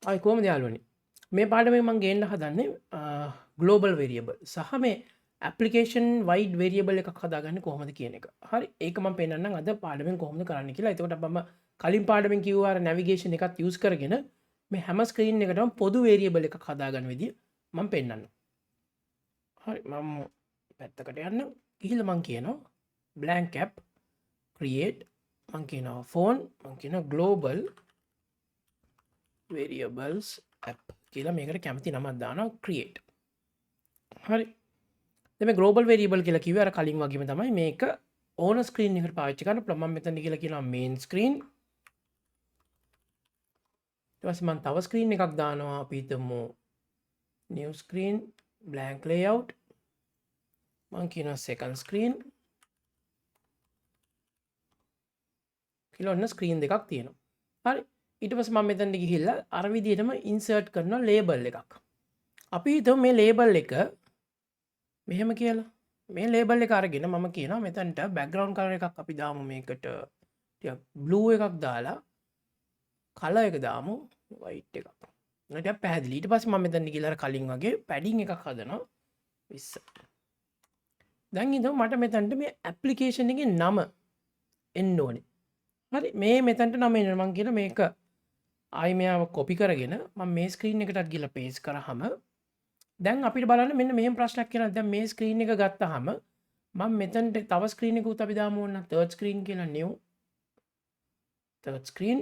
ආයි කොහොමද යාළුවනේ මේ පාඩමෙන් මම ගේන්න හදන්නේ ග්ලෝබල් වේරියබල් සහ මේ ඇප්ලිකේෂන් වයිඩ් වේරියබල් එකක් හදාගන්නේ කොහොමද කියන එක. හරි ඒක මම පෙන්නන්නම් අද පාඩමෙන් කොහොමද කරන්න කියලා. එතකොට මම කලින් පාඩමෙන් කිව්වා අර නැවිගේෂන් එකත් යූස් කරගෙන මේ හැම ස්ක්‍රීන් එකටම පොදු වේරියබල් එකක් හදාගන්න විදිය මම පෙන්නන්නම්. හරි මම පැත්තකට යන්න ගිහිල්ලා මම කියනවා blank app create මම කියනවා phone මම කියනවා global variables app කියලා මේකට කැමති නමක් දානවා create. හරි දැන් මේ global variable කියලා කිව්වේ අර කලින් වගේම තමයි මේක ඕන ස්ක්‍රීන් එකට පාවිච්චි කරන්න පුළුවන්. මම මෙතන කියලා කියනවා main screen. ඊට පස්සේ මම තව ස්ක්‍රීන් එකක් දානවා අපි හිතමු new screen blank layout. මම කියනවා second screen කියලා ඔන්න ස්ක්‍රීන් දෙකක් තියෙනවා. හරි ඊට පස්සේ මම මෙතනට ගිහිල්ලා අර විදිහටම ඉන්සර්ට් කරනවා ලේබල් එකක්. අපි හිතමු මේ ලේබල් එක මෙහෙම කියලා. මේ ලේබල් එක අරගෙන මම කියනවා මෙතනට බෑග්ග්‍රවුන්ඩ් කලර් එකක් අපි දාමු මේකට ටිකක් බ්ලූ එකක් දාලා කලර් එක දාමු වයිට් එකක්. ටිකක් පැහැදිලි. ඊට පස්සේ මම මෙතනට ගිහලා අර කලින් වගේ පැඩින් එකක් හදනවා 20. දැන් හිතමු මට මෙතනට මේ ඇප්ලිකේෂන් එකේ නම එන්න ඕනේ. හරි මේ මෙතනට නම එන්න මම කියන මේක ආයි මෙයාව කොපි කරගෙන මම මේ ස්ක්‍රීන් එකටත් ගිහලා පේස්ට් කරාම දැන් අපිට බලන්න මෙන්න මෙහෙම ප්‍රශ්නයක් කියනවා. දැන් මේ ස්ක්‍රීන් එක ගත්තාම මම මෙතනට තව ස්ක්‍රීන් එකකුත් අපි දාමු ඕන third screen කියලා new third screen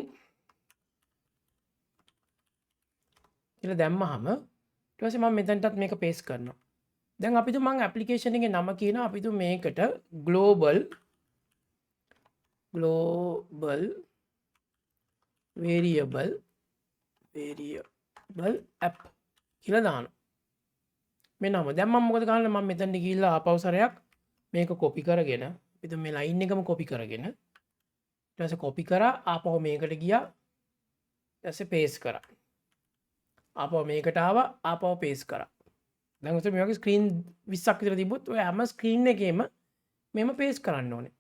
කියලා දැම්මහම ඊට පස්සේ මම මෙතනටත් මේක පේස්ට් කරනවා. දැන් අපිට මම ඇප්ලිකේෂන් එකේ නම කියනවා අපිට මේකට global variable app කියලා දානවා. මේ නම දැන් මම මොකද කරන්නේ මම මෙතනට ගිහිල්ලා ආපහු සරයක් මේක කොපි කරගෙන අපි මේ ලයින් එකම කොපි කරගෙන ඊට පස්සේ කොපි කරා ආපහු මේකට ගියා ඊට පස්සේ පේස්ට් කරා ආපහු මේකට ආවා ආපහු පේස්ට් කරා. දැන් ඔතන මේ වගේ ස්ක්‍රීන් 20ක් විතර තිබ්බොත් ඔය හැම ස්ක්‍රීන් එකේම මේම පේස්ට් කරන්න ඕනේ.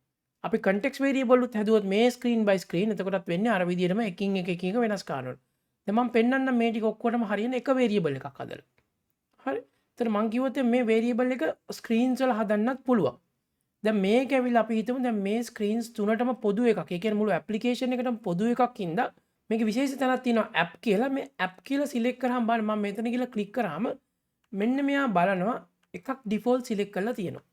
අපි context variable උත් හැදුවොත් මේ screen by screen එතකොටත් වෙන්නේ අර විදිහටම එකින් එක වෙනස් කරනවා. දැන් මම පෙන්නන්නම් මේ ටික ඔක්කොටම හරියන එක variable එකක් හදලා. හරි. එතන මම කිව්වොත් මේ variable එක screens වල හදන්නත් පුළුවන්. දැන් මේක ඇවිල්ලා අපි හිතමු දැන් මේ screens තුනටම පොදු එකක්. ඒ කියන්නේ මුළු application එකටම පොදු එකක් ඉඳලා මේකේ විශේෂ තැනක් තියෙනවා app කියලා. මේ app කියලා select කරාම බලන්න මම මෙතන ගිහලා click කරාම මෙන්න මෙයා බලනවා එකක් default select කරලා තියෙනවා.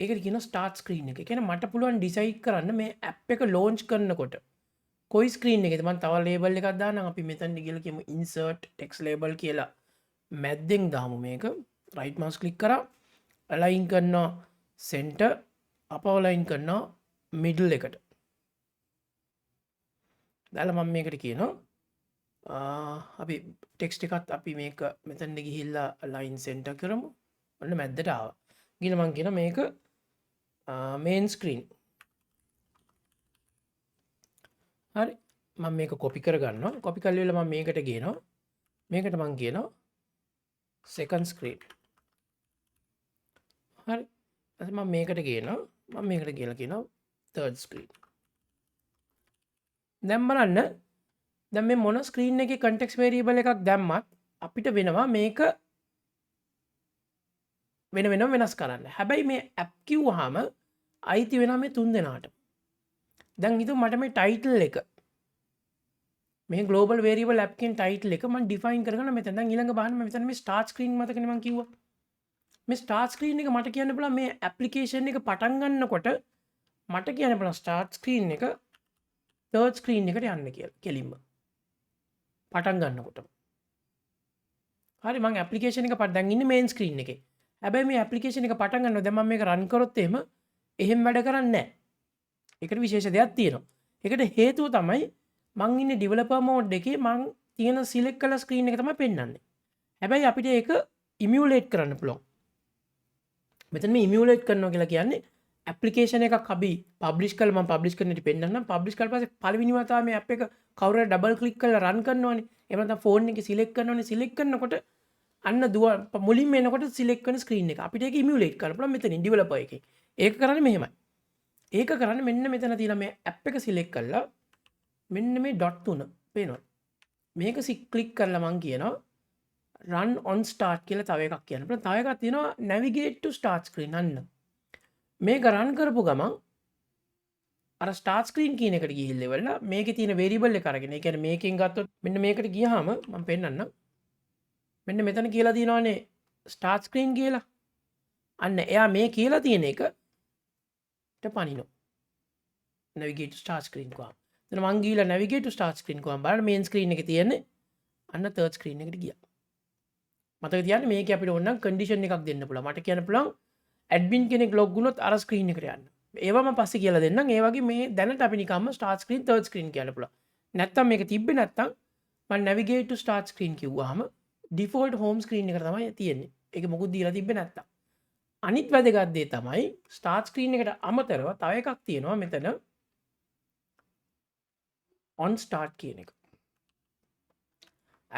ඒකට කියනවා start screen එක. ඒ කියන්නේ මට පුළුවන් decide කරන්න මේ app එක launch කරනකොට කොයි screen එකේද මම තව label එකක් දාන්නම්. අපි මෙතන ගිහලා කියමු insert text label කියලා. මැද්දෙන් දාමු මේක. right mouse click කරා align කරනවා center අපව align කරනවා middle එකට. දාලා මම මේකට කියනවා අපි text එකත් අපි මේක මෙතන ගිහිල්ලා align center කරමු. ඔන්න මැද්දට ආවා. ගිහලා මම කියනවා මේක main screen. හරි මම මේක කොපි කරගන්නවා. කොපි කරලා මම මේකට ගේනවා. මේකට මම කියනවා second screen. හරි ඊට මම මේකට ගේනවා. මම මේකට ගිහලා කියනවා third screen. දැන් බලන්න දැන් මේ මොන ස්ක්‍රීන් එකේ context variable එකක් දැම්මත් අපිට වෙනවා මේක වෙනම වෙනස් කරන්න. හැබැයි මේ app කිව්වහම අයිති වෙනවා මේ තුන් දෙනාට. දැන් හිතමු මට මේ title එක මේ global variable app කියන title එක මම define කරගන්න මෙතන. දැන් ඊළඟ බලන්න මෙතන මේ start screen මතකනේ මම කිව්වා. මේ start screen එක මට කියන්න පුළුවන් මේ application එක පටන් ගන්නකොට මට කියන්න පුළුවන් start screen එක third screen එකට යන්න කියලා කෙලින්ම. පටන් ගන්නකොටම. හරි මම application එක දැන් ඉන්නේ main screen එකේ. හැබැයි මේ application එක පටන් ගන්නවා දැන් මම මේක run කරොත් එහෙම වැඩ කරන්නේ නැහැ. ඒකට විශේෂ දෙයක් තියෙනවා. ඒකට හේතුව තමයි මං ඉන්නේ developer mode එකේ මං තියෙන select කළ screen එක තමයි පෙන්වන්නේ. හැබැයි අපිට ඒක emulate කරන්න පුළුවන්. මෙතන මේ emulate කරනවා කියලා කියන්නේ application එකක් අපි publish කරලා මම publish කරන ඉතින් පෙන්නන්නම්. publish කරලා පස්සේ පළවෙනිම තමයි මේ app එක කවුරු හරි double click කරලා run කරනවනේ. එහෙම නැත්නම් phone එකේ select කරනවනේ. select කරනකොට අන්න මුලින්ම එනකොට select කරන screen එක. අපිට ඒක emulate කරන්න පුළුවන් මෙතනින් developer එකේ. ඒක කරන්නේ මෙහෙමයි. ඒක කරන්නේ මෙන්න මෙතන තියෙන මේ app එක select කරලා මෙන්න මේ dot 3 පේනවා. මේක ක්ලික් කරලා මං කියනවා run on start කියලා තව එකක් කියන්න පුළුවන්. තව එකක් තියෙනවා navigate to start screen අන්න. මේක රන් කරපු ගමන් අර start screen කියන එකට ගිහිල්ලා ඉවරලා මේකේ තියෙන variable එක අරගෙන ඒ කියන්නේ මේකෙන් ගත්තොත් මෙන්න මේකට ගියාම මම පෙන්නන්නම්. මෙන්න මෙතන කියලා තියෙනවානේ start screen කියලා. අන්න එයා මේ කියලා තියෙන එකට පනිනවා. navigate to start screen කොහම. එතන මං ගිහිල්ලා navigate to start screen කොහම බලන්න main screen එකේ තියෙන්නේ අන්න third screen එකට ගියා. මතක තියාගන්න මේකේ අපිට ඕන නම් condition එකක් දෙන්න පුළුවන්. මට කියන්න පුළුවන් admin කෙනෙක් log වුණොත් අර screen එකට යන්න. ඒවා මම පස්සේ කියලා දෙන්නම්. ඒ වගේ මේ දැනට අපි නිකම්ම start screen third screen කියන්න පුළුවන්. නැත්තම් මේක තිබ්බේ නැත්තම් මම navigate to start screen කිව්වහම default home screen එකට තමයි තියෙන්නේ. ඒක මොකුත් දීලා තිබ්බේ නැත්තම්. අනිත් වැදගත් දේ තමයි start screen එකට අමතරව තව එකක් තියෙනවා මෙතන on start කියන එක.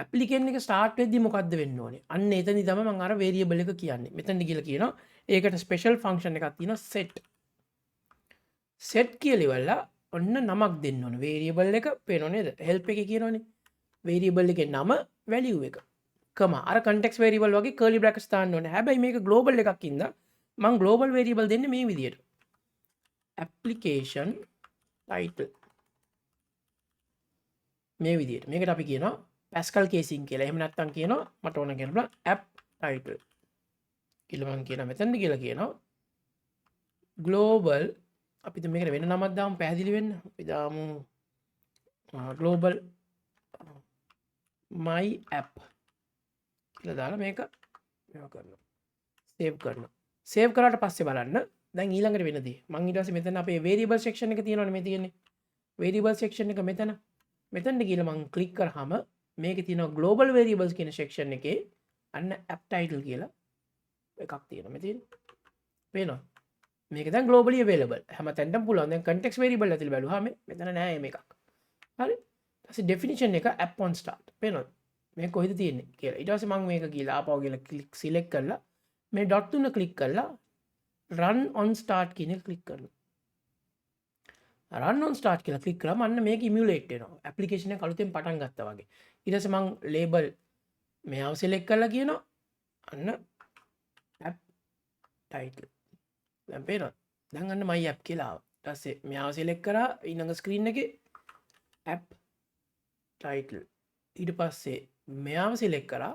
ඇප්ලිකේෂන් එක ස්ටාර්ට් වෙද්දි මොකද්ද වෙන්න ඕනේ? අන්න එතනදි තමයි මම අර variable එක කියන්නේ. මෙතනදි කියලා කියනවා ඒකට ස්පෙෂල් ෆන්ක්ෂන් එකක් තියෙනවා set. set කියලා ඉවරලා ඔන්න නමක් දෙන්න ඕනේ. variable එක පේනව නේද? help එකේ කියනවනේ. variable එකේ නම value එක. කම අර context variable වගේ curly brackets දාන්න ඕනේ. හැබැයි මේක global එකක් ඉඳලා මම global variable දෙන්නේ මේ විදියට. application title මේ විදියට. මේකට අපි කියනවා Pascal casing කියලා. එහෙම නැත්නම් කියනවා මට ඕන කියලා app title කියලා මම කියනවා මෙතනද කියලා කියනවා global අපිට මේකට වෙන නමක් දාමු පැහැදිලි වෙන්න. අපි දාමු global my app කියලා දාලා මේක මේවා කරනවා. save කරනවා. save කරාට පස්සේ බලන්න දැන් ඊළඟට වෙන දේ. මම ඊට පස්සේ මෙතන අපේ variable section එක තියෙනවනේ මේ තියෙන්නේ. variable section එක මෙතන. මෙතනට ගිහලා මම click කරාම මේකේ තියෙනවා global variables කියන section එකේ අන්න app title කියලා එකක් තියෙනවා මෙතන. පේනවද? මේක දැන් globally available. හැමතැනටම පුළුවන්. දැන් context variable ඇතුළේ බැලුවාම මෙතන නෑ මේක. හරි. ඊට පස්සේ definition එක app on start. පේනවද? මේක කොහෙද තියෙන්නේ කියලා. ඊට පස්සේ මම මේක ගිහලා ආපහු ගිහලා click select කරලා මේ dot තුන click කරලා run on start කියන එක click කරනවා. run on start කියලා click කරාම අන්න මේක emulate වෙනවා. application එක අලුතෙන් පටන් ගත්තා වගේ. ඊට පස්සේ මම label මෙයාව select කරලා කියනවා අන්න app title. දැන් පේනවද? දැන් අන්න my app කියලා ආවා. ඊට පස්සේ මෙයාව select කරා ඊළඟ screen එකේ app title. ඊට පස්සේ මෙයාව select කරා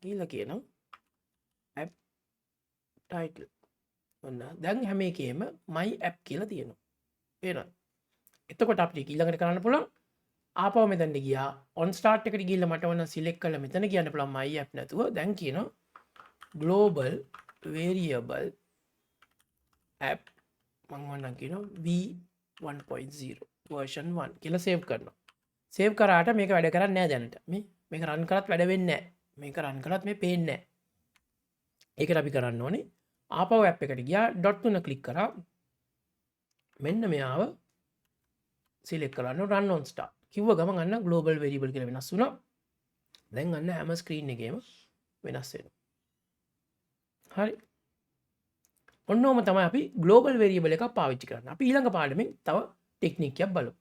ගිහලා කියනවා app title. ඔන්න දැන් හැම එකේම my app කියලා තියෙනවා. පේනවද? එතකොට අපිට ඊළඟට කරන්න පුළුවන් ආපහු මෙතනට ගියා on start එකට ගිහිල්ලා මට ඕන select කරලා මෙතන කියන්න පුළුවන් my app නැතුව දැන් කියනවා global variable app මම ඕනනම් කියනවා v1.0 version 1 කියලා save කරනවා. save කරාට මේක වැඩ කරන්නේ නැහැ දැනට. මේක run කරත් වැඩ වෙන්නේ නැහැ. මේක run කරත් මේ පේන්නේ නැහැ. ඒකට අපි කරන්න ඕනේ ආපහු app එකට ගියා dot තුන click කරා මෙන්න මෙයාව select කරන්න run on start කිව්ව ගමන් අන්න global variable කියලා වෙනස් වුණා. දැන් අන්න හැම screen එකේම වෙනස් වෙනවා. හරි. ඔන්නෝම තමයි අපි global variable එකක් පාවිච්චි කරන්නේ. අපි ඊළඟ පාඩමෙන් තව ටෙක්නික් එකක් බලමු.